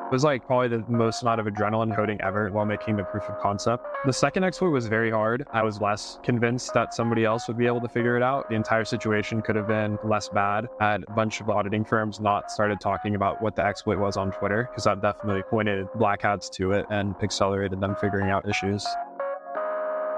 It was like probably the most amount of adrenaline coding ever while making the proof of concept. The second exploit was very hard. I was less convinced that somebody else would be able to figure it out. The entire situation could have been less bad had a bunch of auditing firms not started talking about what the exploit was on Twitter, because that definitely pointed black hats to it and accelerated them figuring out issues.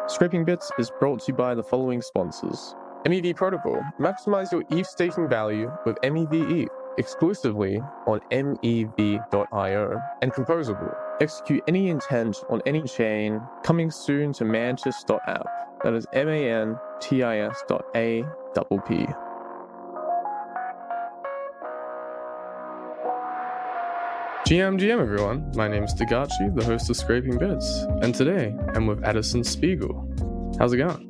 Scraping Bits is brought to you by the following sponsors. MEV Protocol. Maximize your ETH staking value with MEV ETH exclusively on mev.io. And Composable. Execute any intent on any chain. Coming soon to mantis.app. That is mantis.app. GM everyone, my name is Dagachi, the host of Scraping Bits, and today I'm with Addison Spiegel. How's it going?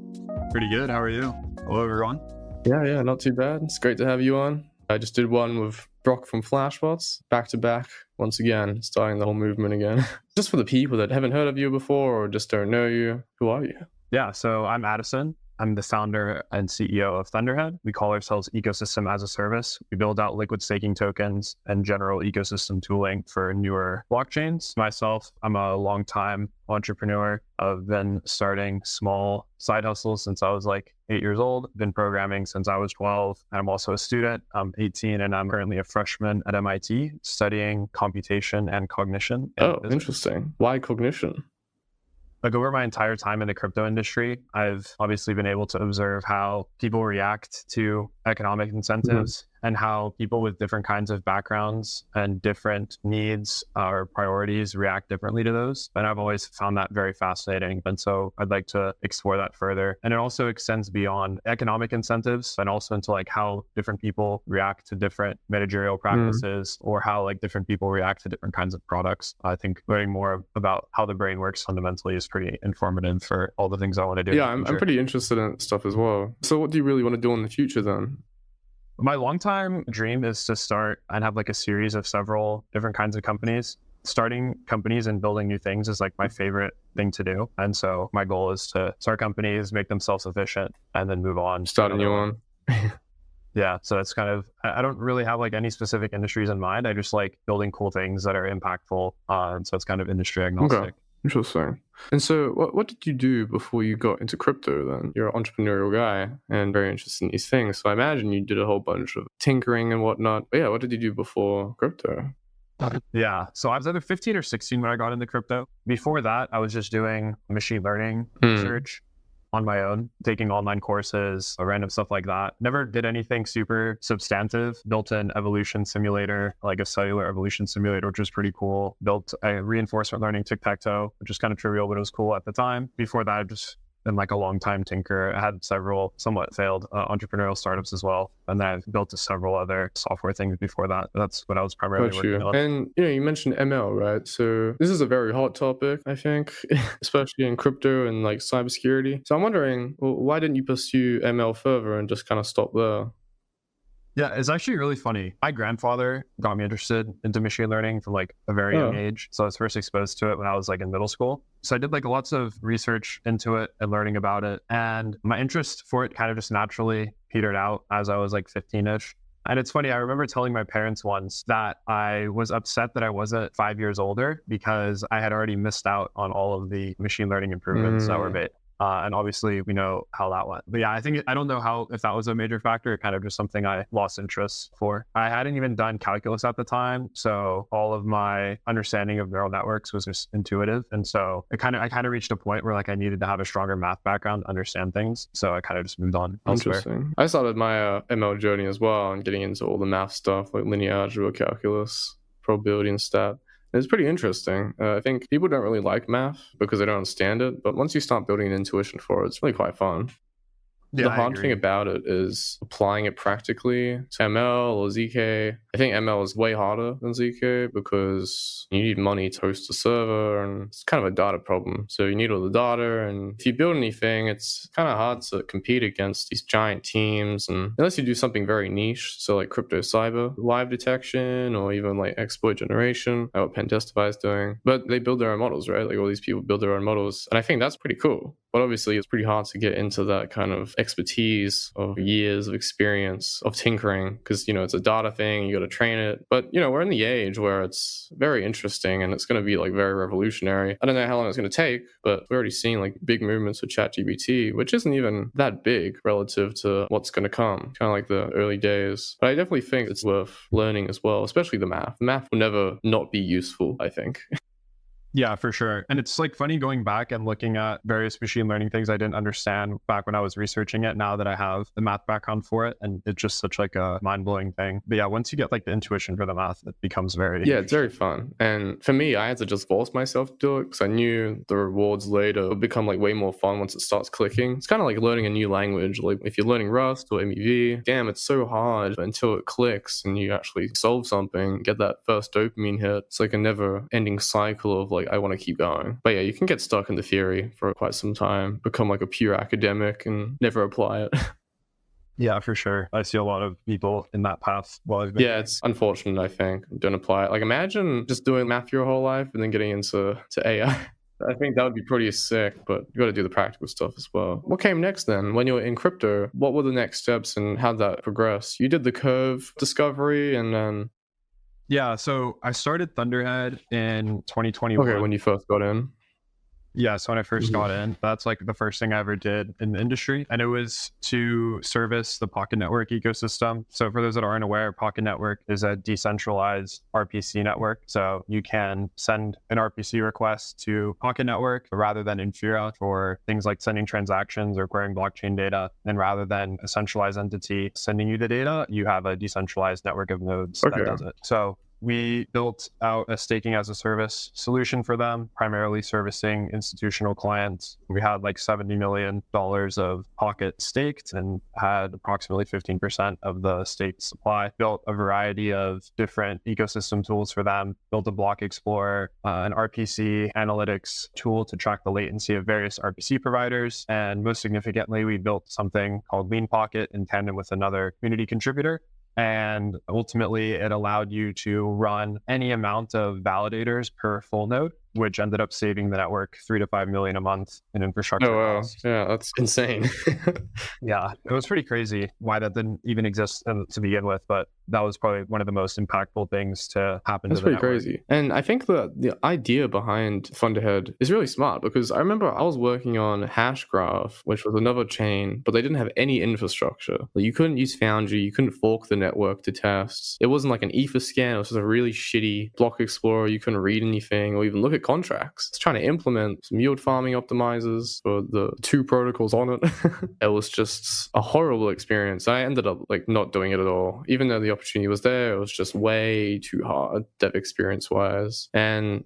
Pretty good, how are you? Hello everyone. Yeah, not too bad. It's great to have you on. I just did one with Brock from Flashbots, back to back, once again, starting the whole movement again. Just for the people that haven't heard of you before or just don't know you, who are you? Yeah, so I'm Addison. I'm the founder and CEO of ThunderHead. We call ourselves Ecosystem as a Service. We build out liquid staking tokens and general ecosystem tooling for newer blockchains. Myself, I'm a longtime entrepreneur. I've been starting small side hustles since I was like 8 years old. Been programming since I was 12. I'm also a student. I'm 18 and I'm currently a freshman at MIT studying computation and cognition. Oh, interesting. Why cognition? Like over my entire time in the crypto industry, I've obviously been able to observe how people react to economic incentives and how people with different kinds of backgrounds and different needs or priorities react differently to those. And I've always found that very fascinating. And so I'd like to explore that further. And it also extends beyond economic incentives and also into like how different people react to different managerial practices or how like different people react to different kinds of products. I think learning more about how the brain works fundamentally is pretty informative for all the things I want to do. Yeah, I'm pretty interested in stuff as well. So what do you really want to do in the future then? My longtime dream is to start and have like a series of several different kinds of companies. Starting companies and building new things is like my favorite thing to do. And so my goal is to start companies, make them self-sufficient, and then move on. Start a new one. Yeah, so it's kind of, I don't really have like any specific industries in mind. I just like building cool things that are impactful. And so it's kind of industry agnostic. Okay. Interesting. And so what did you do before you got into crypto then? You're an entrepreneurial guy and very interested in these things. So I imagine you did a whole bunch of tinkering and whatnot. But yeah, what did you do before crypto? Yeah, so I was either 15 or 16 when I got into crypto. Before that, I was just doing machine learning research on my own, taking online courses, random stuff like that. Never did anything super substantive. Built an evolution simulator, like a cellular evolution simulator, which was pretty cool. Built a reinforcement learning tic-tac-toe, which is kind of trivial, but it was cool at the time. Before that, I've just been like a long time tinker. I had several somewhat failed entrepreneurial startups as well. And then I've built several other software things before that. That's what I was primarily working on. And you mentioned ML, right? So this is a very hot topic, I think, especially in crypto and like cybersecurity. So I'm wondering, well, why didn't you pursue ML further and just kind of stop there? Yeah, it's actually really funny. My grandfather got me interested into machine learning from like a very young age. So I was first exposed to it when I was like in middle school. So I did like lots of research into it and learning about it. And my interest for it kind of just naturally petered out as I was like 15-ish. And it's funny, I remember telling my parents once that I was upset that I wasn't 5 years older because I had already missed out on all of the machine learning improvements that were made. And obviously we know how that went. But yeah, I don't know if that was a major factor, kind of just something I lost interest for. I hadn't even done calculus at the time. So all of my understanding of neural networks was just intuitive. And so I kind of reached a point where like I needed to have a stronger math background to understand things. So I kind of just moved on elsewhere. Interesting. I started my ML journey as well and getting into all the math stuff like linear algebra, calculus, probability and stat. It's pretty interesting. I think people don't really like math because they don't understand it. But once you start building an intuition for it, it's really quite fun. Yeah, the hard thing about it is applying it practically to ML or ZK. I think ML is way harder than ZK because you need money to host a server and it's kind of a data problem. So you need all the data, and if you build anything, it's kind of hard to compete against these giant teams, and unless you do something very niche, so like crypto cyber, live detection, or even like exploit generation, like what Pentestify is doing. But they build their own models, right? Like all these people build their own models, and I think that's pretty cool. But obviously, it's pretty hard to get into that kind of expertise of years of experience of tinkering, because, it's a data thing, you got to train it. But, we're in the age where it's very interesting and it's going to be like very revolutionary. I don't know how long it's going to take, but we're already seeing like big movements with ChatGPT, which isn't even that big relative to what's going to come, kind of like the early days. But I definitely think it's worth learning as well, especially the math. The math will never not be useful, I think. Yeah, for sure. And it's like funny going back and looking at various machine learning things I didn't understand back when I was researching it, now that I have the math background for it. And it's just such like a mind-blowing thing. But yeah, once you get like the intuition for the math, it becomes very... Yeah, it's very fun. And for me, I had to just force myself to do it because I knew the rewards later would become like way more fun once it starts clicking. It's kind of like learning a new language. Like if you're learning Rust or MEV, damn, it's so hard until it clicks and you actually solve something, get that first dopamine hit. It's like a never-ending cycle of like, I want to keep going. But yeah, you can get stuck in the theory for quite some time, become like a pure academic and never apply it. Yeah, for sure. I see a lot of people in that path. Yeah, it's unfortunate, I think. Don't apply it. Like imagine just doing math your whole life and then getting into AI. I think that would be pretty sick, but you got to do the practical stuff as well. What came next then? When you were in crypto, what were the next steps and how'd that progress? You did the curve discovery and then... Yeah, so I started ThunderHead in 2021. Okay, when you first got in. Yeah, so when I first got in, that's like the first thing I ever did in the industry. And it was to service the Pocket Network ecosystem. So for those that aren't aware, Pocket Network is a decentralized RPC network. So you can send an RPC request to Pocket Network rather than Infura for things like sending transactions or querying blockchain data. And rather than a centralized entity sending you the data, you have a decentralized network of nodes that does it. So we built out a staking as a service solution for them, primarily servicing institutional clients. We had like $70 million of Pocket staked and had approximately 15% of the staked supply. Built a variety of different ecosystem tools for them, built a block explorer, an RPC analytics tool to track the latency of various RPC providers. And most significantly, we built something called Lean Pocket in tandem with another community contributor. And ultimately, it allowed you to run any amount of validators per full node, which ended up saving the network $3 to $5 million a month in infrastructure costs. Yeah, that's insane. Yeah, it was pretty crazy why that didn't even exist to begin with, but that was probably one of the most impactful things to happen to the network. That's pretty crazy. And I think the idea behind ThunderHead is really smart, because I remember I was working on Hashgraph, which was another chain, but they didn't have any infrastructure. Like, you couldn't use Foundry, you couldn't fork the network to test. It wasn't like an Etherscan, it was just a really shitty block explorer. You couldn't read anything or even look at contracts. It's trying to implement some yield farming optimizers for the two protocols on it. It was just a horrible experience. I ended up like not doing it at all. Even though the opportunity was there, it was just way too hard dev experience wise. And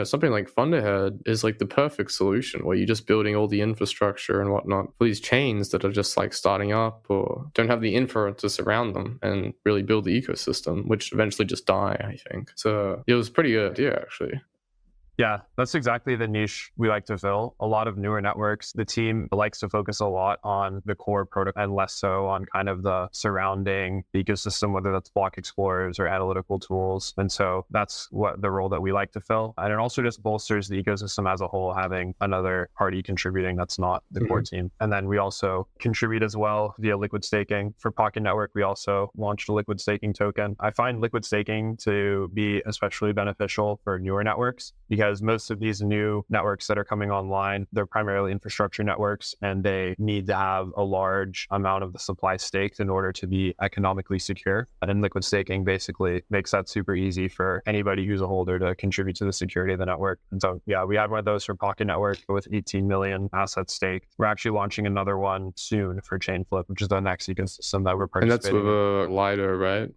something like ThunderHead is like the perfect solution, where you're just building all the infrastructure and whatnot for these chains that are just like starting up or don't have the infra to surround them and really build the ecosystem, which eventually just die, I think. So it was pretty good idea, actually. Yeah, that's exactly the niche we like to fill. A lot of newer networks, the team likes to focus a lot on the core protocol and less so on kind of the surrounding ecosystem, whether that's block explorers or analytical tools. And so that's what the role that we like to fill. And it also just bolsters the ecosystem as a whole, having another party contributing that's not the core team. And then we also contribute as well via liquid staking. For Pocket Network, we also launched a liquid staking token. I find liquid staking to be especially beneficial for newer networks, because most of these new networks that are coming online, they're primarily infrastructure networks, and they need to have a large amount of the supply staked in order to be economically secure. And liquid staking basically makes that super easy for anybody who's a holder to contribute to the security of the network. And so, yeah, we had one of those for Pocket Network with 18 million assets staked. We're actually launching another one soon for Chainflip, which is the next ecosystem that we're participating in. And that's with a Lido, right?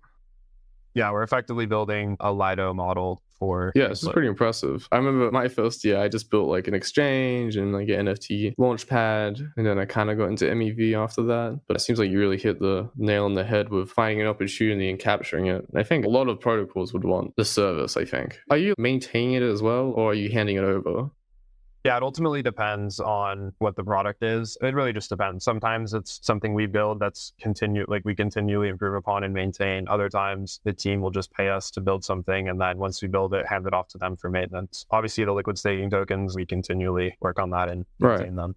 Yeah, we're effectively building a Lido model for... Yeah, this is pretty impressive. I remember my first year, I just built like an exchange and like an NFT launchpad, and then I kind of got into MEV after that. But it seems like you really hit the nail on the head with finding an opportunity and capturing it. And I think a lot of protocols would want the service, I think. Are you maintaining it as well, or are you handing it over? Yeah, it ultimately depends on what the product is. It really just depends. Sometimes it's something we build that's we continually improve upon and maintain. Other times the team will just pay us to build something, and then once we build it, hand it off to them for maintenance. Obviously, the liquid staking tokens, we continually work on that and maintain them.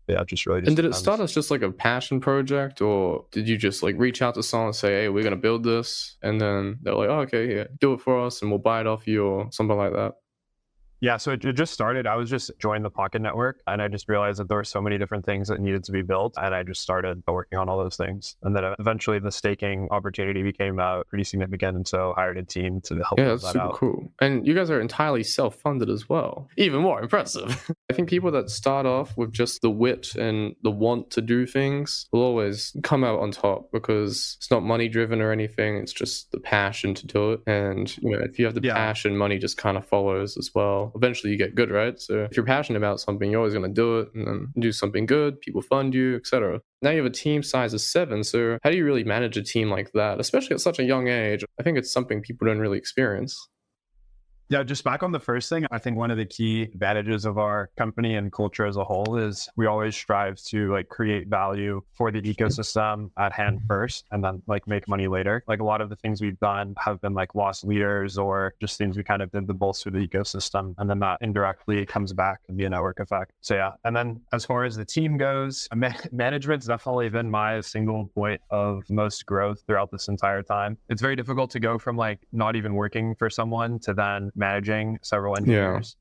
Yeah, just really just And did it depends. start as just like a passion project, or did you just like reach out to someone and say, hey, we're going to build this? And then they're like, oh, okay, yeah, do it for us and we'll buy it off you or something like that? Yeah, so it just started. I was just joined the Pocket Network, and I just realized that there were so many different things that needed to be built, and I just started working on all those things. And then eventually the staking opportunity became pretty significant, and so I hired a team to help Yeah, build that's that super out. cool. And you guys are entirely self-funded as well. Even more impressive. I think people that start off with just the wit and the want to do things will always come out on top because it's not money driven or anything. It's just the passion to do it. And, you know, if you have the passion, money just kind of follows as well. Eventually you get good, right? So if you're passionate about something, you're always going to do it and then do something good. People fund you, etc. Now you have a team size of 7. So how do you really manage a team like that, especially at such a young age? I think it's something people don't really experience. Yeah, just back on the first thing, I think one of the key advantages of our company and culture as a whole is we always strive to like create value for the ecosystem at hand first and then like make money later. Like a lot of the things we've done have been like lost leaders or just things we kind of did to bolster the ecosystem. And then that indirectly comes back and be a network effect. So yeah. And then as far as the team goes, management's definitely been my single point of most growth throughout this entire time. It's very difficult to go from like not even working for someone to then managing several engineers.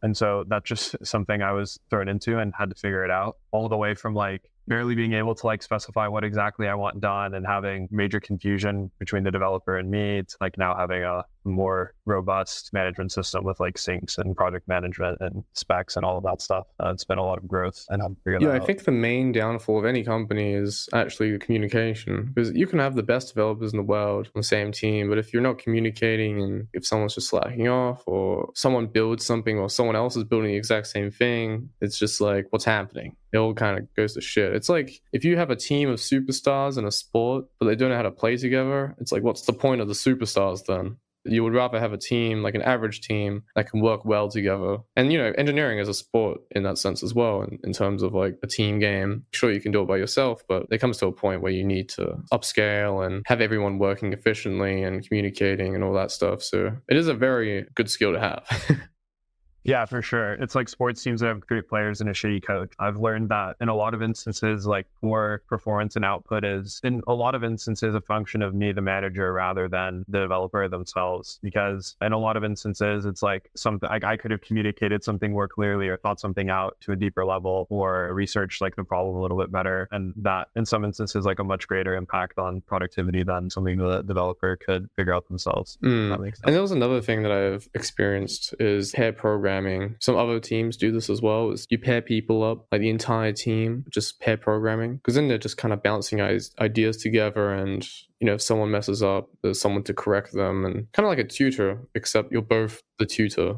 And so that's just something I was thrown into and had to figure it out, all the way from like barely being able to like specify what exactly I want done and having major confusion between the developer and me to like now having a more robust management system with like syncs and project management and specs and all of that stuff. It's been a lot of growth and how to figure that out. I think the main downfall of any company is actually the communication, because you can have the best developers in the world on the same team, but if you're not communicating and if someone's just slacking off or someone builds something or someone else is building the exact same thing, it's just like, what's happening? It all kind of goes to shit. It's like if you have a team of superstars in a sport, but they don't know how to play together, it's like, what's the point of the superstars then? You would rather have a team, like an average team, that can work well together. And, you know, engineering is a sport in that sense as well, in terms of like a team game. Sure, you can do it by yourself, but it comes to a point where you need to upscale and have everyone working efficiently and communicating and all that stuff. So it is a very good skill to have. Yeah, for sure. It's like sports teams that have great players and a shitty coach. I've learned that in a lot of instances, like poor performance and output is in a lot of instances a function of me, the manager, rather than the developer themselves. Because in a lot of instances, it's like something like I could have communicated something more clearly or thought something out to a deeper level or researched like the problem a little bit better. And that in some instances, like a much greater impact on productivity than something the developer could figure out themselves. That makes sense. And there was another thing that I've experienced is pair programming. Some other teams do this as well, is you pair people up, like the entire team, just pair programming, because then they're just kind of bouncing ideas together, and you know, if someone messes up, there's someone to correct them, and kind of like a tutor, except you're both the tutor.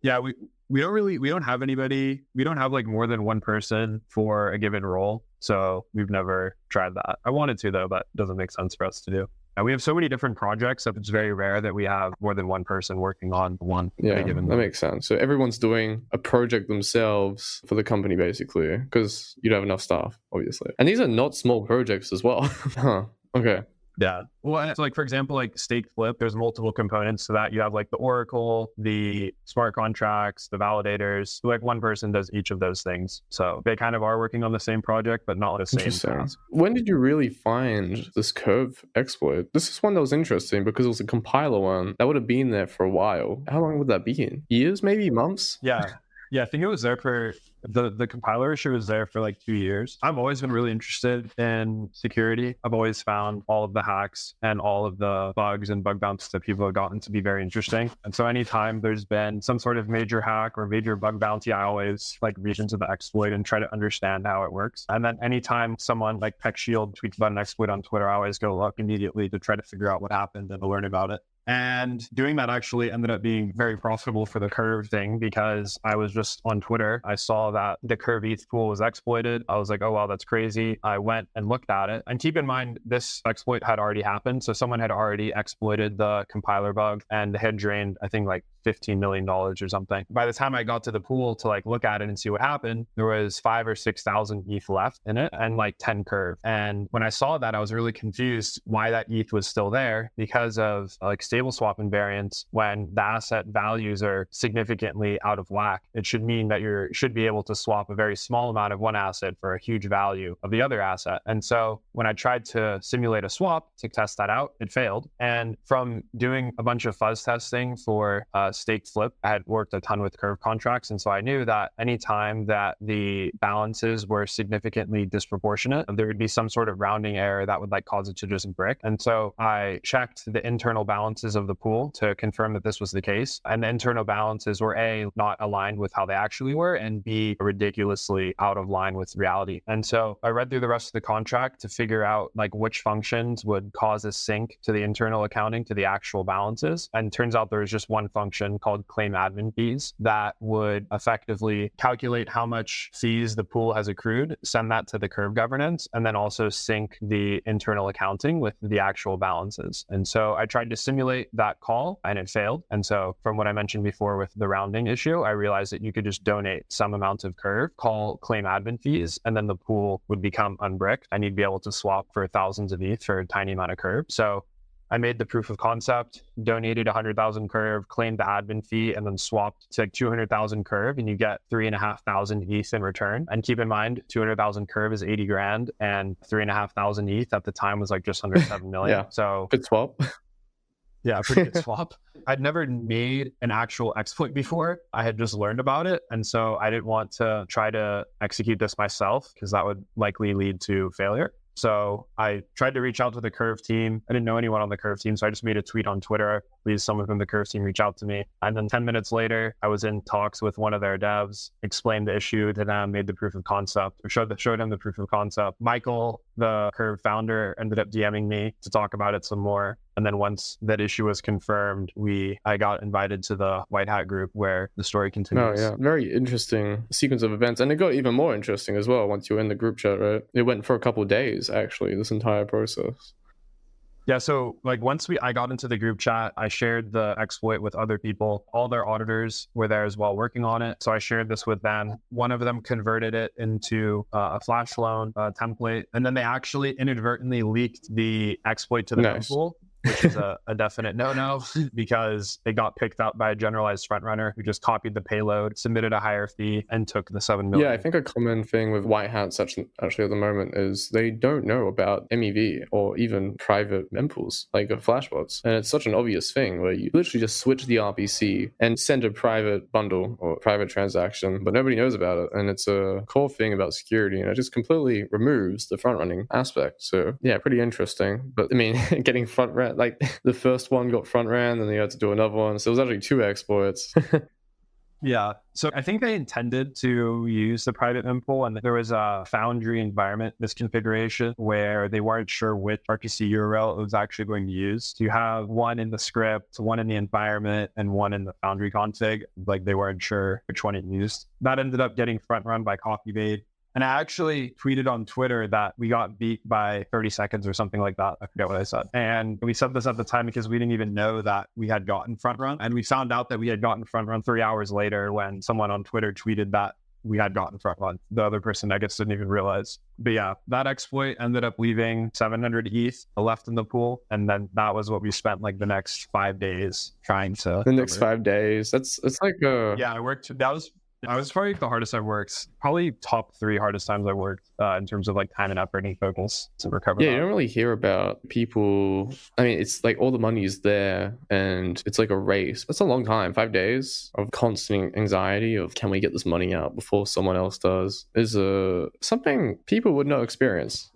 Yeah, we don't have anybody, we don't have like more than one person for a given role, so we've never tried that. I wanted to though, but it doesn't make sense for us to do. We have so many different projects that it's very rare that we have more than one person working on one. Yeah, that makes sense. So everyone's doing a project themselves for the company, basically, because you don't have enough staff, obviously. And these are not small projects as well. Okay. Yeah. Well, so like, for example, like stake flip, there's multiple components to that. You have like the Oracle, the smart contracts, the validators. Like one person does each of those things. So they kind of are working on the same project, but not the same task. When did you really find this curve exploit? This is one that was interesting because it was a compiler one that would have been there for a while. How long would that be in? Years, maybe months? Yeah. Yeah, I think it was there for the compiler issue was there for like 2 years. I've always been really interested in security. I've always found all of the hacks and all of the bugs and bug bounties that people have gotten to be very interesting. And so anytime there's been some sort of major hack or major bug bounty, I always like reach into the exploit and try to understand how it works. And then anytime someone like PeckShield tweets about an exploit on Twitter, I always go look immediately to try to figure out what happened and to learn about it. And doing that actually ended up being very profitable for the Curve thing, because I was just on Twitter. I saw that the Curve ETH pool was exploited. I was like, oh, wow, that's crazy. I went and looked at it. And keep in mind, this exploit had already happened. So someone had already exploited the compiler bug and had drained, I think, like $15 million or something. By the time I got to the pool to like look at it and see what happened, there was 5,000 or 6,000 ETH left in it and like 10 Curve. And when I saw that, I was really confused why that ETH was still there, because of like stable swap invariance when the asset values are significantly out of whack. It should mean that you should be able to swap a very small amount of one asset for a huge value of the other asset. And so when I tried to simulate a swap to test that out, it failed. And from doing a bunch of fuzz testing for stake flip, I had worked a ton with curve contracts. And so I knew that anytime that the balances were significantly disproportionate, there would be some sort of rounding error that would like cause it to just brick. And so I checked the internal balances of the pool to confirm that this was the case. And the internal balances were A, not aligned with how they actually were, and B, ridiculously out of line with reality. And so I read through the rest of the contract to figure out like which functions would cause a sync to the internal accounting to the actual balances. And it turns out there was just one function called claim admin fees that would effectively calculate how much fees the pool has accrued, send that to the curve governance, and then also sync the internal accounting with the actual balances. And so I tried to simulate that call and it failed. And so from what I mentioned before with the rounding issue, I realized that you could just donate some amount of curve, call claim admin fees, and then the pool would become unbricked and you'd be able to swap for thousands of ETH for a tiny amount of curve. So I made the proof of concept, donated 100,000 curve, claimed the admin fee, and then swapped to like 200,000 curve, and you get 3,500 ETH in return. And keep in mind, 200,000 curve is 80 grand, and 3,500 ETH at the time was like just under 7 million. Yeah. So good swap. Yeah, pretty good swap. I'd never made an actual exploit before. I had just learned about it. And so I didn't want to try to execute this myself because that would likely lead to failure. So I tried to reach out to the Curve team. I didn't know anyone on the Curve team, so I just made a tweet on Twitter. Please, someone from the Curve team reach out to me. And then 10 minutes later, I was in talks with one of their devs, explained the issue to them, made the proof of concept, or showed him the proof of concept. Michael, the Curve founder, ended up DMing me to talk about it some more. And then once that issue was confirmed, I got invited to the Whitehat group where the story continues. Oh, yeah. Very interesting sequence of events. And it got even more interesting as well once you were in the group chat, right? It went for a couple of days, actually, this entire process. Yeah, so like once I got into the group chat, I shared the exploit with other people. All their auditors were there as well working on it. So I shared this with them. One of them converted it into a flash loan template. And then they actually inadvertently leaked the exploit to the mempool, which is a definite no-no because it got picked up by a generalized front runner who just copied the payload, submitted a higher fee, and took the 7 million. Yeah, I think a common thing with Whitehats actually at the moment is they don't know about MEV or even private mempools like flashbots. And it's such an obvious thing where you literally just switch the RPC and send a private bundle or private transaction, but nobody knows about it. And it's a core thing about security, and it just completely removes the front running aspect. So yeah, pretty interesting. But I mean, getting front ran, like the first one got front ran, and then you had to do another one. So it was actually 2 exploits. Yeah. So I think they intended to use the private mempool, and there was a Foundry environment misconfiguration where they weren't sure which RPC URL it was actually going to use. So you have one in the script, one in the environment, and one in the Foundry config. Like they weren't sure which one it used. That ended up getting front run by CopyBait. And I actually tweeted on Twitter that we got beat by 30 seconds or something like that. I forget what I said. And we said this at the time because we didn't even know that we had gotten front run. And we found out that we had gotten front run 3 hours later when someone on Twitter tweeted that we had gotten front run. The other person, I guess, didn't even realize. But yeah, that exploit ended up leaving 700 ETH left in the pool. And then that was what we spent like the next 5 days trying to. The next 5 days. It's like a... Yeah, I worked. That was probably the hardest I've worked. Probably top 3 hardest times I worked in terms of like time and effort and focus to recover. Yeah, you don't really hear about people. I mean, it's like all the money is there and it's like a race. That's a long time. 5 days of constant anxiety of can we get this money out before someone else does is something people would not experience.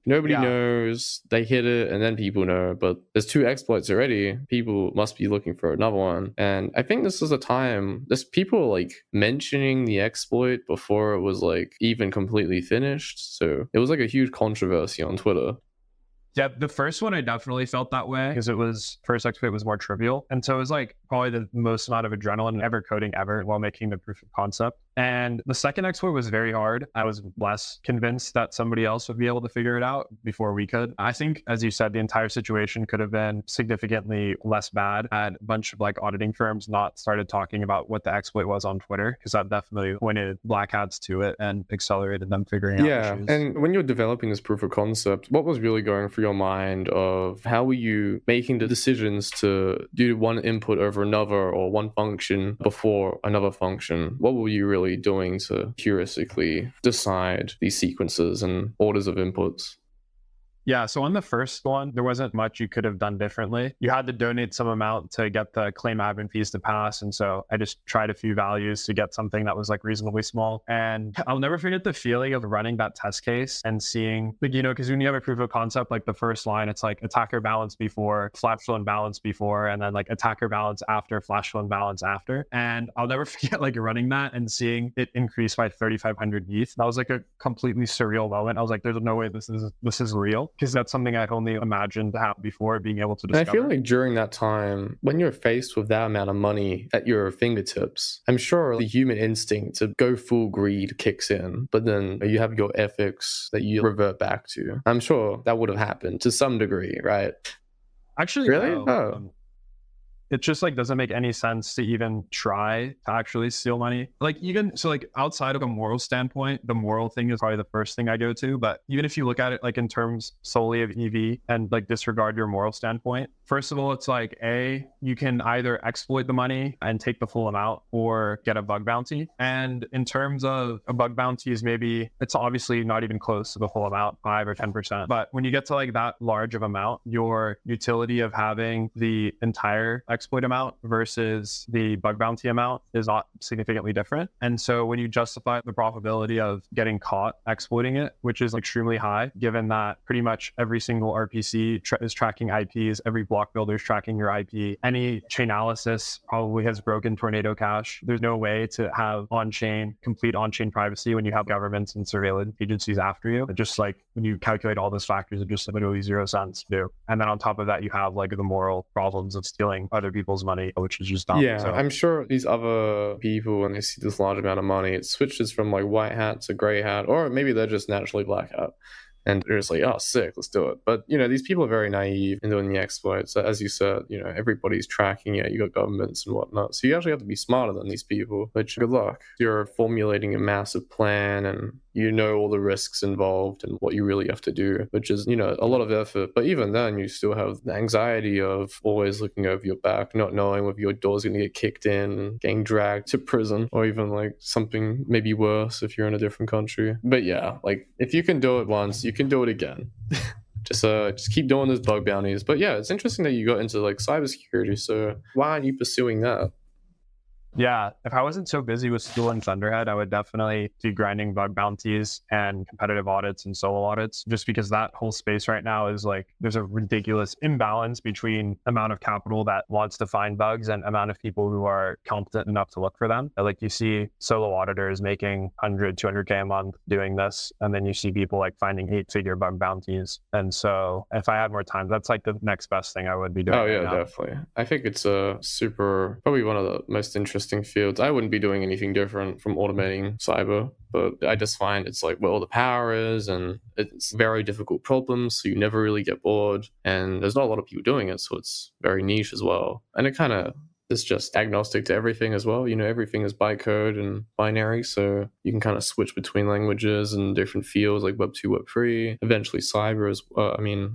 Nobody knows, they hit it, and then people know. But there's 2 exploits already. People must be looking for another one. And I think this is a time, there's people like mentioning the exploit before it was like even completely finished. So it was like a huge controversy on Twitter. Yeah, the first one I definitely felt that way because first exploit was more trivial. And so it was like probably the most amount of adrenaline ever coding ever while making the proof of concept. And the second exploit was very hard. I was less convinced that somebody else would be able to figure it out before we could. I think, as you said, the entire situation could have been significantly less bad had a bunch of like auditing firms not started talking about what the exploit was on Twitter, because that definitely pointed black hats to it and accelerated them figuring out issues. And when you're developing this proof of concept, what was really going through your mind of how were you making the decisions to do one input over another or one function before another function? What were you really doing to heuristically decide these sequences and orders of inputs? Yeah, so on the first one, there wasn't much you could have done differently. You had to donate some amount to get the claim admin fees to pass. And so I just tried a few values to get something that was like reasonably small. And I'll never forget the feeling of running that test case and seeing, like, you know, because when you have a proof of concept, like the first line, it's like attacker balance before, flash loan balance before, and then like attacker balance after, flash loan balance after. And I'll never forget like running that and seeing it increase by 3,500 ETH. That was like a completely surreal moment. I was like, there's no way this is real. Because that's something I'd only imagined to happen before being able to discover. And I feel like during that time, when you're faced with that amount of money at your fingertips, I'm sure the human instinct to go full greed kicks in, but then you have your ethics that you revert back to. I'm sure that would have happened to some degree, right? Actually, really? No. It just like doesn't make any sense to even try to actually steal money. Like even so, like outside of a moral standpoint, the moral thing is probably the first thing I go to. But even if you look at it like in terms solely of EV and like disregard your moral standpoint, first of all, it's like you can either exploit the money and take the full amount or get a bug bounty. And in terms of a bug bounty is maybe, it's obviously not even close to the full amount, 5 or 10%. But when you get to like that large of amount, your utility of having the entire exploit amount versus the bug bounty amount is not significantly different. And so when you justify the probability of getting caught exploiting it, which is extremely high, given that pretty much every single RPC is tracking IPs, every block builder is tracking your IP, any Chainalysis probably has broken Tornado Cash. There's no way to have complete on-chain privacy when you have governments and surveillance agencies after you. It just like when you calculate all those factors, it just literally 0 cents to do. And then on top of that, you have like the moral problems of stealing other people's money, which is just dumb. Yeah, so I'm sure these other people, when they see this large amount of money, it switches from like white hat to gray hat, or maybe they're just naturally black hat. And they're just like, oh, sick, let's do it. But, you know, these people are very naive in doing the exploits. So as you said, you know, everybody's tracking it. You got governments and whatnot. So you actually have to be smarter than these people, which good luck. You're formulating a massive plan and you know all the risks involved and what you really have to do, which is, you know, a lot of effort. But even then, you still have the anxiety of always looking over your back, not knowing whether your door's going to get kicked in, getting dragged to prison, or even like something maybe worse if you're in a different country. But yeah, like if you can do it once, you can do it again. Just keep doing those bug bounties. But yeah, it's interesting that you got into like cybersecurity. So why aren't you pursuing that? Yeah, if I wasn't so busy with Stool and ThunderHead, I would definitely be grinding bug bounties and competitive audits and solo audits, just because that whole space right now is like, there's a ridiculous imbalance between amount of capital that wants to find bugs and amount of people who are competent enough to look for them. Like you see solo auditors making 100, 200K a month doing this, and then you see people like finding 8-figure bug bounties. And so if I had more time, that's like the next best thing I would be doing. Oh yeah, definitely. I think it's probably one of the most interesting fields. I wouldn't be doing anything different from automating cyber, but I just find it's like where all the power is, and it's very difficult problems, so you never really get bored, and there's not a lot of people doing it, so it's very niche as well. And it kind of is just agnostic to everything as well. You know, everything is bytecode and binary, so you can kind of switch between languages and different fields like Web 2, Web 3, eventually cyber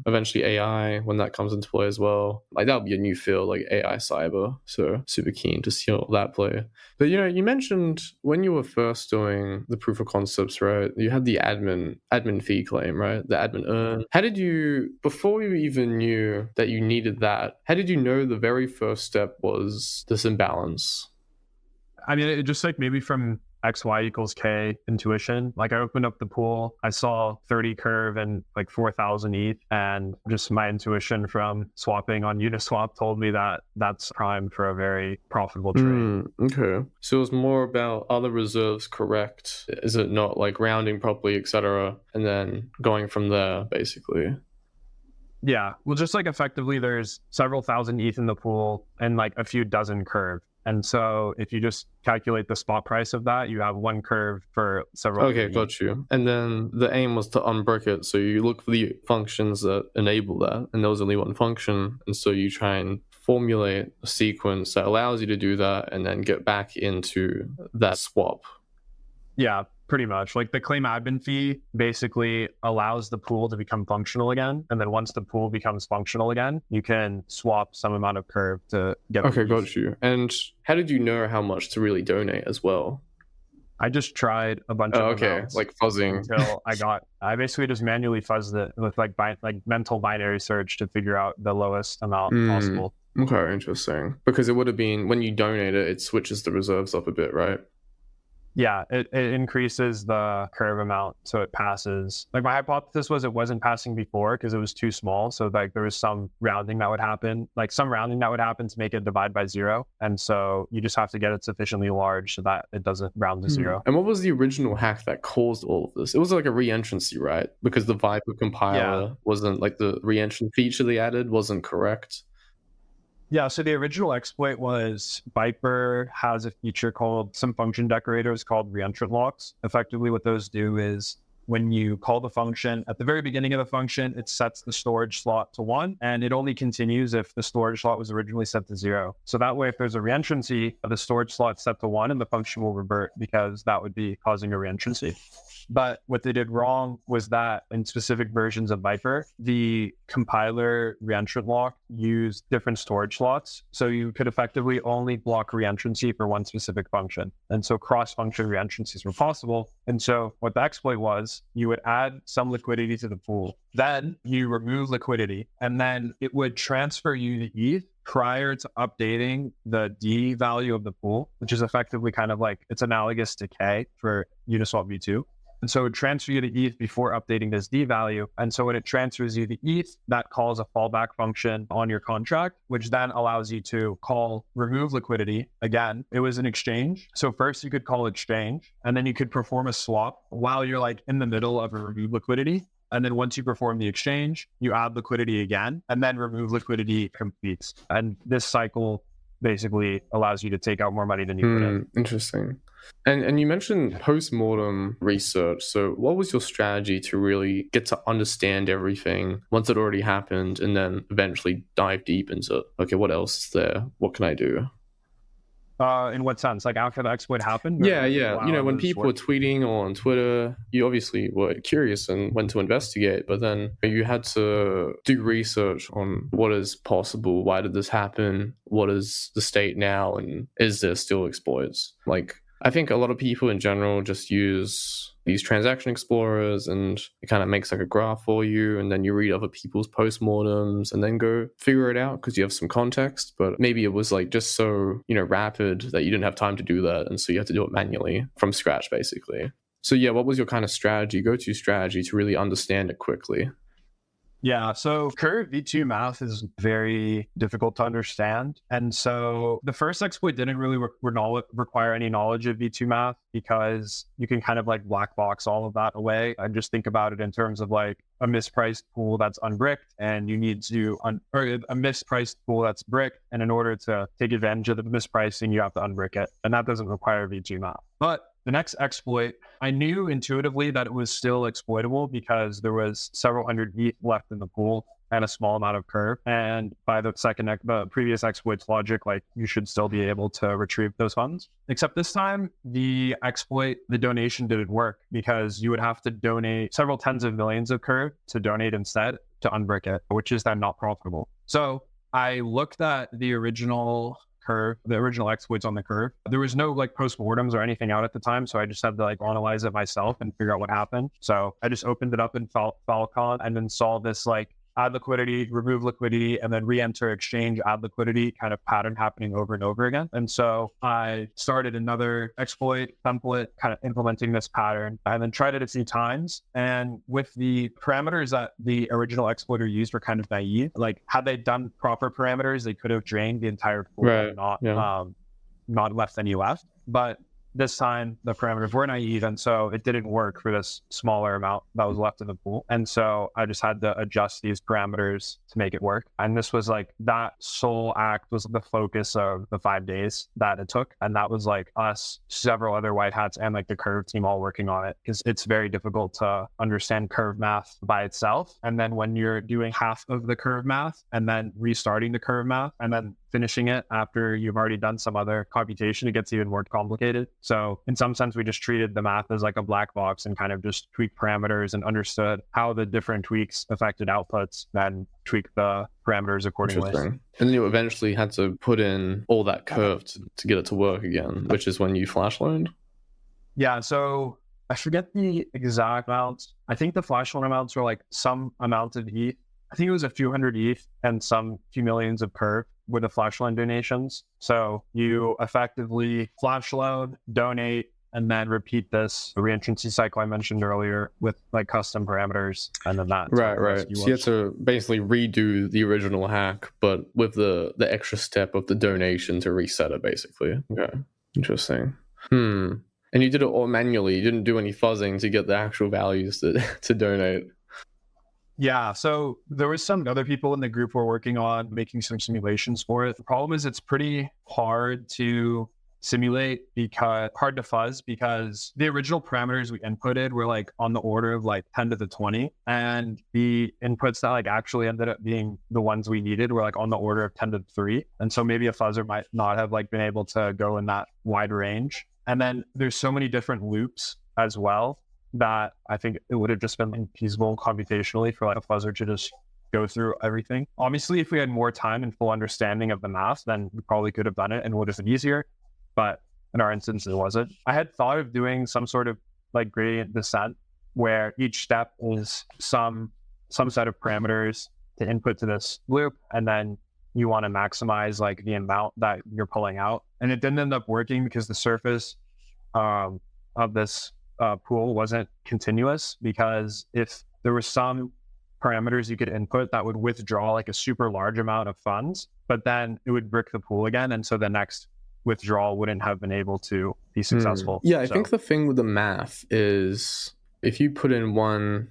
eventually AI when that comes into play as well. Like that'll be a new field, like AI cyber. So super keen to see all that play. But you know, you mentioned when you were first doing the proof of concepts, right? You had the admin fee claim, right? The admin earn. How did you, before you even knew that you needed that, how did you know the very first step was this imbalance? I mean, it just like maybe from XY equals K intuition. Like I opened up the pool, I saw 30 curve and like 4,000 ETH, and just my intuition from swapping on Uniswap told me that that's prime for a very profitable trade. Okay. So it was more about are the reserves correct? Is it not like rounding properly, etc., and then going from there, basically? Yeah, well, just like effectively there's several thousand ETH in the pool and like a few dozen curve. And so if you just calculate the spot price of that, you have one curve for several. Okay, got you. And then the aim was to unbrick it. So you look for the functions that enable that, and there was only one function. And so you try and formulate a sequence that allows you to do that and then get back into that swap. Yeah, pretty much. Like the claim admin fee basically allows the pool to become functional again. And then once the pool becomes functional again, you can swap some amount of curve to get. Okay, got you. And how did you know how much to really donate as well? I just tried a bunch of amounts like fuzzing until I basically just manually fuzzed it with like mental binary search to figure out the lowest amount possible. Okay, interesting. Because it would have been, when you donate it, it switches the reserves up a bit, right? Yeah, it increases the curve amount so it passes. Like my hypothesis was it wasn't passing before because it was too small. So like there was some rounding that would happen, to make it divide by 0. And so you just have to get it sufficiently large so that it doesn't round to 0. And what was the original hack that caused all of this? It was like a reentrancy, right? Because the Vyper compiler wasn't, like, the reentrant feature they added wasn't correct. Yeah, so the original exploit was Vyper has a feature called some function decorators called reentrant locks. Effectively, what those do is when you call the function, at the very beginning of the function, it sets the storage slot to 1, and it only continues if the storage slot was originally set to 0. So that way, if there's a reentrancy, the storage slot's set to 1 and the function will revert because that would be causing a reentrancy. But what they did wrong was that in specific versions of Vyper, the compiler reentrant lock used different storage slots. So you could effectively only block reentrancy for one specific function. And so cross-function reentrancies were possible. And so what the exploit was, you would add some liquidity to the pool. Then you remove liquidity, and then it would transfer you the ETH prior to updating the D value of the pool, which is effectively kind of like, it's analogous to K for Uniswap v2. And so it would transfer you to ETH before updating this D value. And so when it transfers you to ETH, that calls a fallback function on your contract, which then allows you to call remove liquidity. Again, it was an exchange. So first you could call exchange, and then you could perform a swap while you're like in the middle of a remove liquidity. And then once you perform the exchange, you add liquidity again, and then remove liquidity completes. And this cycle basically allows you to take out more money than you put in. Interesting. And you mentioned post-mortem research. So what was your strategy to really get to understand everything once it already happened, and then eventually dive deep into, okay, what else is there? What can I do? In what sense? Like after the exploit happened? Yeah. You know, when people were tweeting or on Twitter, you obviously were curious and went to investigate, but then you had to do research on what is possible. Why did this happen? What is the state now? And is there still exploits? Like, I think a lot of people in general just use these transaction explorers, and it kind of makes like a graph for you, and then you read other people's postmortems and then go figure it out because you have some context. But maybe it was like just so, rapid that you didn't have time to do that, and so you have to do it manually from scratch basically. So yeah, what was your kind of go-to strategy to really understand it quickly? Yeah, so curve V2 math is very difficult to understand. And so the first exploit didn't really require any knowledge of V2 math, because you can kind of like black box all of that away and just think about it in terms of like a mispriced pool that's unbricked, and you need to, or a mispriced pool that's bricked. And in order to take advantage of the mispricing, you have to unbrick it. And that doesn't require V2 math. But the next exploit, I knew intuitively that it was still exploitable because there was several hundred ETH left in the pool and a small amount of curve. And by the previous exploit's logic, like you should still be able to retrieve those funds. Except this time, the donation didn't work, because you would have to donate several tens of millions of curve to donate instead to unbrick it, which is then not profitable. So I looked at the original exploits on the curve. There was no like postmortems or anything out at the time, so I just had to like analyze it myself and figure out what happened. So I just opened it up in Falcon and then saw this like add liquidity, remove liquidity, and then re-enter exchange, add liquidity kind of pattern happening over and over again. And so I started another exploit template kind of implementing this pattern, and then tried it a few times. And with the parameters that the original exploiter used were kind of naive. Like had they done proper parameters, they could have drained the entire pool and not left any left. But this time the parameters were naive, and so it didn't work for this smaller amount that was left in the pool. And so I just had to adjust these parameters to make it work. And this was like, that sole act was the focus of the 5 days that it took. And that was like us, several other white hats, and like the curve team all working on it, because it's very difficult to understand curve math by itself. And then when you're doing half of the curve math and then restarting the curve math and then finishing it after you've already done some other computation, it gets even more complicated. So in some sense, we just treated the math as like a black box and kind of just tweaked parameters and understood how the different tweaks affected outputs, then tweak the parameters accordingly. Interesting. And then you eventually had to put in all that curve to get it to work again, which is when you flash loaned? Yeah, so I forget the exact amounts. I think the flash loan amounts were like some amount of ETH. I think it was a few hundred ETH and some few millions of curve with the flash loan donations. So you effectively flash loan, donate, and then repeat this reentrancy cycle I mentioned earlier with like custom parameters, and then that. Right. So you had to basically redo the original hack, but with the extra step of the donation to reset it, basically. Okay, interesting. And you did it all manually. You didn't do any fuzzing to get the actual values to donate. Yeah, so there was some other people in the group who were working on making some simulations for it. The problem is it's pretty hard to simulate, hard to fuzz, because the original parameters we inputted were like on the order of like 10 to the 20. And the inputs that like actually ended up being the ones we needed were like on the order of 10 to the 3. And so maybe a fuzzer might not have like been able to go in that wide range. And then there's so many different loops as well that I think it would have just been infeasible computationally for like a fuzzer to just go through everything. Obviously, if we had more time and full understanding of the math, then we probably could have done it and it would have been easier. But in our instance, it wasn't. I had thought of doing some sort of like gradient descent where each step is some set of parameters to input to this loop, and then you want to maximize like the amount that you're pulling out. And it didn't end up working because the surface of this pool wasn't continuous, because if there were some parameters you could input that would withdraw like a super large amount of funds, but then it would brick the pool again, and so the next withdrawal wouldn't have been able to be successful. I think the thing with the math is if you put in one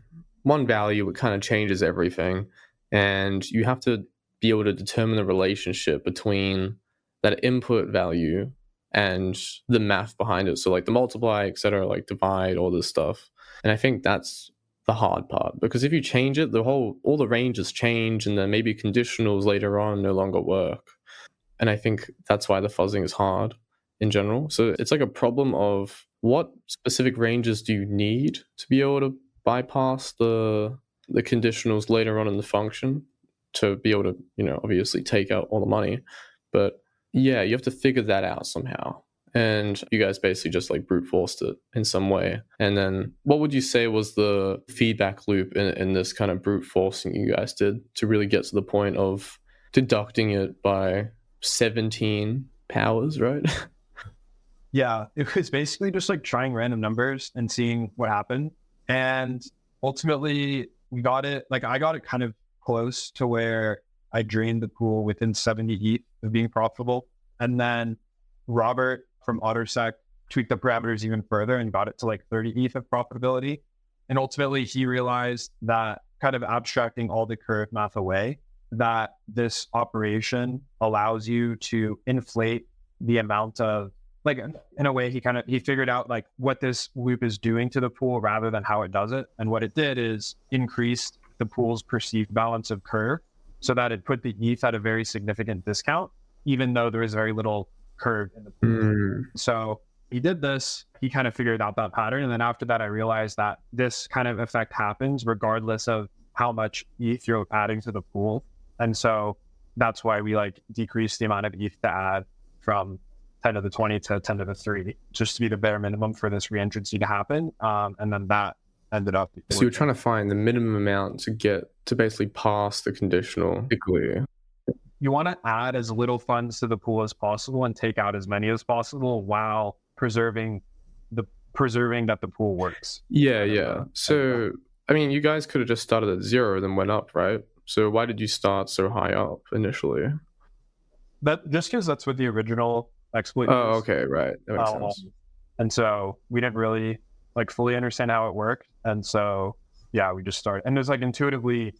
value, it kind of changes everything, and you have to be able to determine the relationship between that input value and the math behind it. So like the multiply, etc., like divide, all this stuff. And I think that's the hard part, because if you change it, all the ranges change, and then maybe conditionals later on no longer work. And I think that's why the fuzzing is hard in general. So it's like a problem of what specific ranges do you need to be able to bypass the conditionals later on in the function to be able to, obviously take out all the money. But yeah, you have to figure that out somehow. And you guys basically just like brute forced it in some way. And then what would you say was the feedback loop in this kind of brute forcing you guys did to really get to the point of deducting it by 17 powers, right? Yeah, it was basically just like trying random numbers and seeing what happened. And ultimately we got it, like I got it kind of close to where I drained the pool within 70 ETH of being profitable. And then Robert from OtterSec tweaked the parameters even further and got it to like 30 ETH of profitability. And ultimately he realized that, kind of abstracting all the curve math away, that this operation allows you to inflate the amount of, like, in a way, he figured out like what this loop is doing to the pool rather than how it does it. And what it did is increase the pool's perceived balance of curve so that it put the ETH at a very significant discount, even though there is very little curve in the pool. So he did this, he kind of figured out that pattern. And then after that, I realized that this kind of effect happens regardless of how much ETH you're adding to the pool. And so that's why we like decreased the amount of ETH to add from 10 to the 20 to 10 to the 3, just to be the bare minimum for this reentrancy to happen. And then that ended up. So you're trying to find the minimum amount to get to basically pass the conditional. You want to add as little funds to the pool as possible and take out as many as possible while preserving that the pool works. Yeah. So, I mean, you guys could have just started at 0 then went up, right? So why did you start so high up initially? That just because that's what the original exploit was. Oh, okay, right. That makes sense. And so we didn't really like fully understand how it worked. And so, yeah, we just started. And there's like intuitively,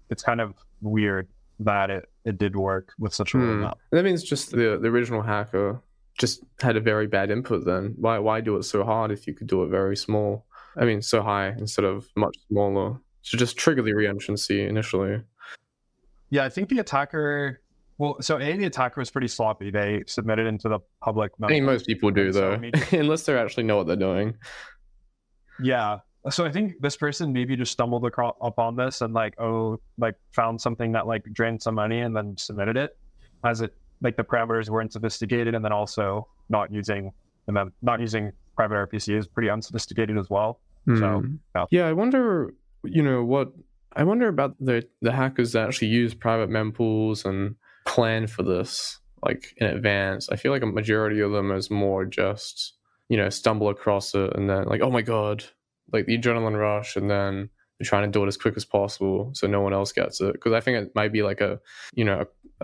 it's kind of weird that it did work with such a low amount. That means just the original hacker just had a very bad input then. Why do it so hard if you could do it very small? I mean, so high instead of much smaller. So just trigger the reentrancy initially. Yeah, I think the attacker... Well, so the attacker was pretty sloppy. They submitted into the public... I think most people do, though, unless they actually know what they're doing. Yeah. So I think this person maybe just stumbled upon this and found something that like drained some money and then submitted it, as it like the parameters weren't sophisticated, and then also not using private RPC is pretty unsophisticated as well. So yeah, I wonder, I wonder about the hackers that actually use private mempools and plan for this like in advance. I feel like a majority of them is more just stumble across it and then like, oh my god, like the adrenaline rush, and then you're trying to do it as quick as possible so no one else gets it. Because I think it might be like a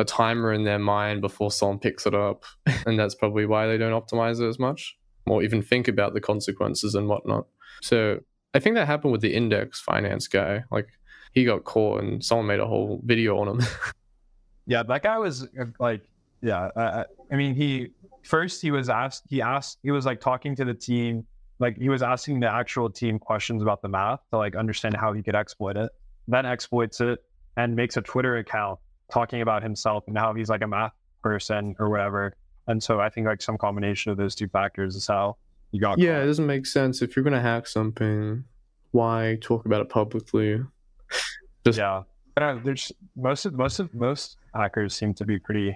timer in their mind before someone picks it up, and that's probably why they don't optimize it as much or even think about the consequences and whatnot. So I think that happened with the index finance guy. Like he got caught and someone made a whole video on him. Yeah, that guy was like, yeah. I mean, he was like talking to the team, like he was asking the actual team questions about the math to like understand how he could exploit it, then exploits it and makes a Twitter account talking about himself and how he's like a math person or whatever. And so I think like some combination of those two factors is how you got caught. It doesn't make sense. If you're going to hack something, why talk about it publicly? Yeah. There's most hackers seem to be pretty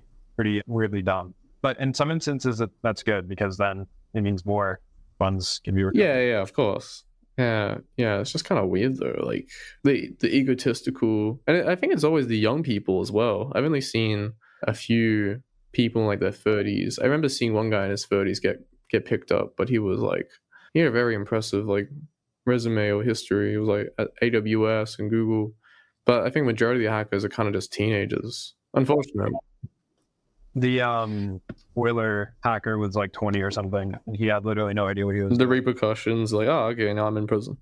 weirdly dumb, but in some instances that's good because then it means more funds can be recovered. Yeah, of course. Yeah, it's just kind of weird though, like the egotistical, and I think it's always the young people as well. I've only seen a few people in like their 30s. I remember seeing one guy in his 30s get picked up, but he was like, he had a very impressive like resume or history. He was like at AWS and Google. But I think majority of the hackers are kind of just teenagers, unfortunately. The Euler hacker was like 20 or something. And he had literally no idea what he was doing. Repercussions, like, oh, okay, now I'm in prison.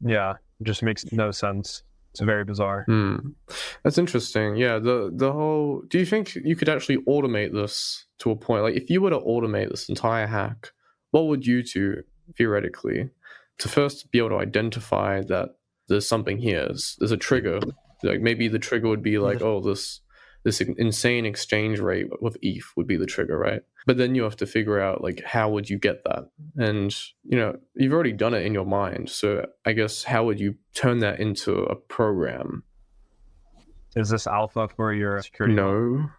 Yeah, it just makes no sense. It's very bizarre. That's interesting. Yeah, the whole... Do you think you could actually automate this to a point? Like, if you were to automate this entire hack, what would you do, theoretically, to first be able to identify that there's something here, there's a trigger? Like maybe the trigger would be like, oh, this insane exchange rate with ETH would be the trigger, right? But then you have to figure out like how would you get that, and you've already done it in your mind. So I guess how would you turn that into a program? Is this alpha for your security? No.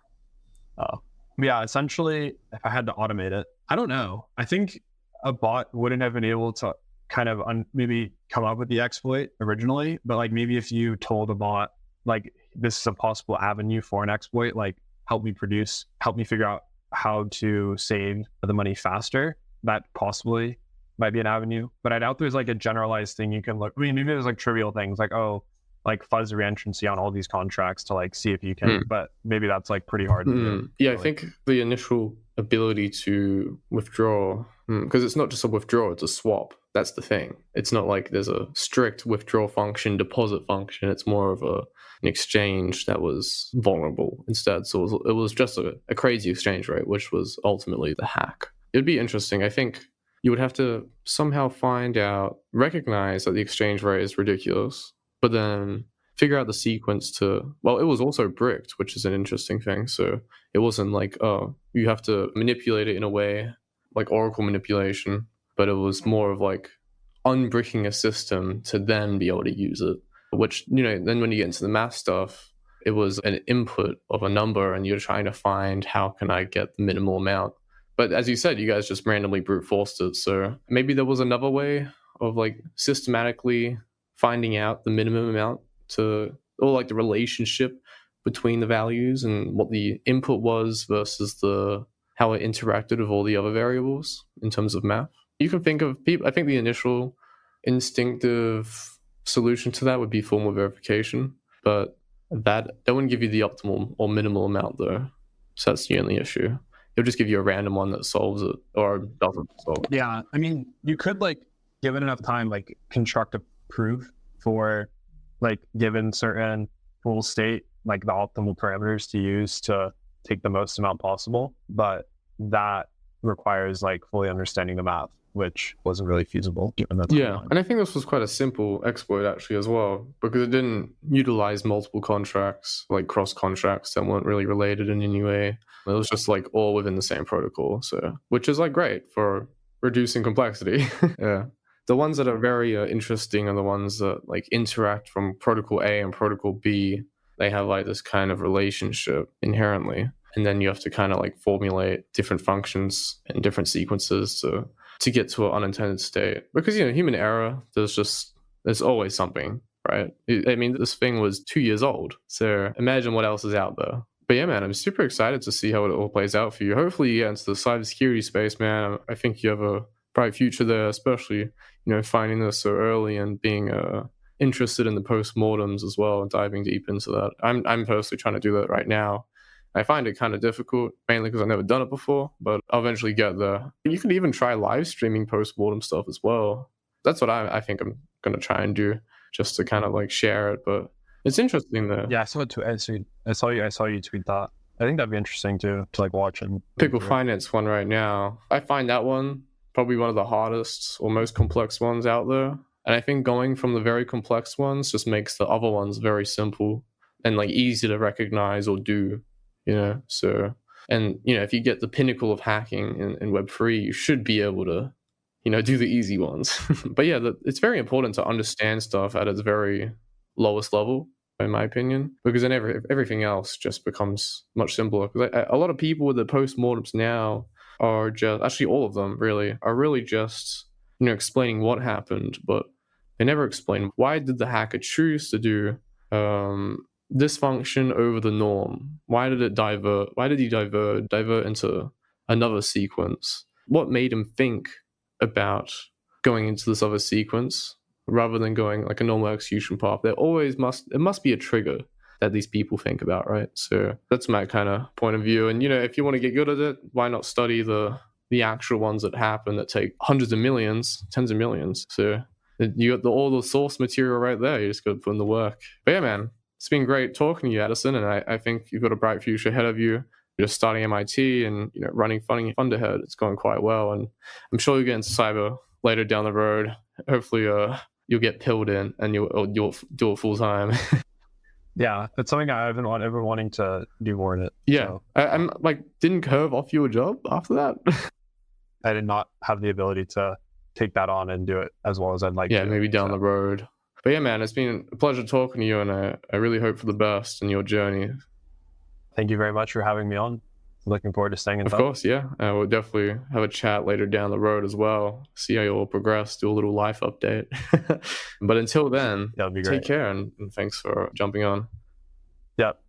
Oh, yeah. Essentially, if I had to automate it, I don't know. I think a bot wouldn't have been able to kind of maybe come up with the exploit originally, but like maybe if you told a bot like this is a possible avenue for an exploit, like help me figure out how to save the money faster, that possibly might be an avenue. But I doubt there's like a generalized thing you can look. I mean, maybe there's like trivial things like, oh, like fuzz reentrancy on all these contracts to like see if you can, but maybe that's like pretty hard to do. Yeah, really. I think the initial ability to withdraw, because it's not just a withdrawal, it's a swap. That's the thing. It's not like there's a strict withdrawal function, deposit function. It's more of an exchange that was vulnerable instead. So it was just a crazy exchange rate, which was ultimately the hack. It'd be interesting. I think you would have to somehow recognize that the exchange rate is ridiculous, but then figure out the sequence to, well, it was also bricked, which is an interesting thing. So it wasn't like, oh, you have to manipulate it in a way like Oracle manipulation, but it was more of like unbricking a system to then be able to use it, which, then when you get into the math stuff, it was an input of a number and you're trying to find how can I get the minimal amount. But as you said, you guys just randomly brute forced it. So maybe there was another way of like systematically finding out the minimum amount or like the relationship between the values and what the input was versus how it interacted with all the other variables in terms of math. You can think of people. I think the initial instinctive solution to that would be formal verification, but that wouldn't give you the optimal or minimal amount though. So that's the only issue. It'll just give you a random one that solves it or doesn't solve it. Yeah, I mean, you could like give it enough time, like construct a proof for like given certain pool state, like the optimal parameters to use to take the most amount possible. But that requires like fully understanding the math, which wasn't really feasible given that timeline. And I think this was quite a simple exploit actually as well, because it didn't utilize multiple contracts, like cross contracts that weren't really related in any way. It was just like all within the same protocol, so which is like great for reducing complexity. Yeah. The ones that are very interesting are the ones that like interact from protocol A and protocol B. They have like this kind of relationship inherently, and then you have to kind of like formulate different functions and different sequences to get to an unintended state. Because, you know, human error, there's always something, right? I mean, this thing was 2 years old, so imagine what else is out there. But yeah, man, I'm super excited to see how it all plays out for you. Hopefully you get into the cybersecurity space, man. I think you have a bright future there, especially, you know, finding this so early and being interested in the postmortems as well and diving deep into that. I'm personally trying to do that right now. I find it kind of difficult, mainly because I've never done it before, but I'll eventually get there. You can even try live streaming postmortem stuff as well. That's what I think I'm going to try and do, just to kind of like share it. But it's interesting though. Yeah, I saw it too. I saw you tweet that. I think that'd be interesting to like watch and Pickle Finance one right now. I find that one probably one of the hardest or most complex ones out there. And I think going from the very complex ones just makes the other ones very simple and like easy to recognize or do, you know? So, and you know, if you get the pinnacle of hacking in Web3, you should be able to, you know, do the easy ones. But yeah, it's very important to understand stuff at its very lowest level, in my opinion, because then everything else just becomes much simpler. Because a lot of people with the postmortems now are just, actually all of them really, are really just, you know, explaining what happened, but they never explain why did the hacker choose to do this function over the norm? Why did it divert? Why did he divert into another sequence? What made him think about going into this other sequence rather than going like a normal execution path? It must be a trigger that these people think about, right? So that's my kind of point of view. And, you know, if you want to get good at it, why not study the actual ones that happen that take hundreds of millions, tens of millions? So you got all the source material right there. You just got to put in the work. But yeah, man, it's been great talking to you, Addison, and I think you've got a bright future ahead of you. You're just starting MIT and, you know, running ThunderHead. It's going quite well, and I'm sure you'll get into cyber later down the road. Hopefully, you'll get pilled in and you'll do it full time. Yeah, it's something I've been ever wanting to do more in it. Yeah, so. I'm like, didn't Curve offer you a job after that? I did not have the ability to take that on and do it as well as I'd like to. Yeah, maybe down the road. But yeah, man, it's been a pleasure talking to you, and I really hope for the best in your journey. Thank you very much for having me on. Looking forward to staying in touch. Of course, yeah. We'll definitely have a chat later down the road as well. See how you all progress, do a little life update. But until then, That'll be great. Take care, and thanks for jumping on. Yep.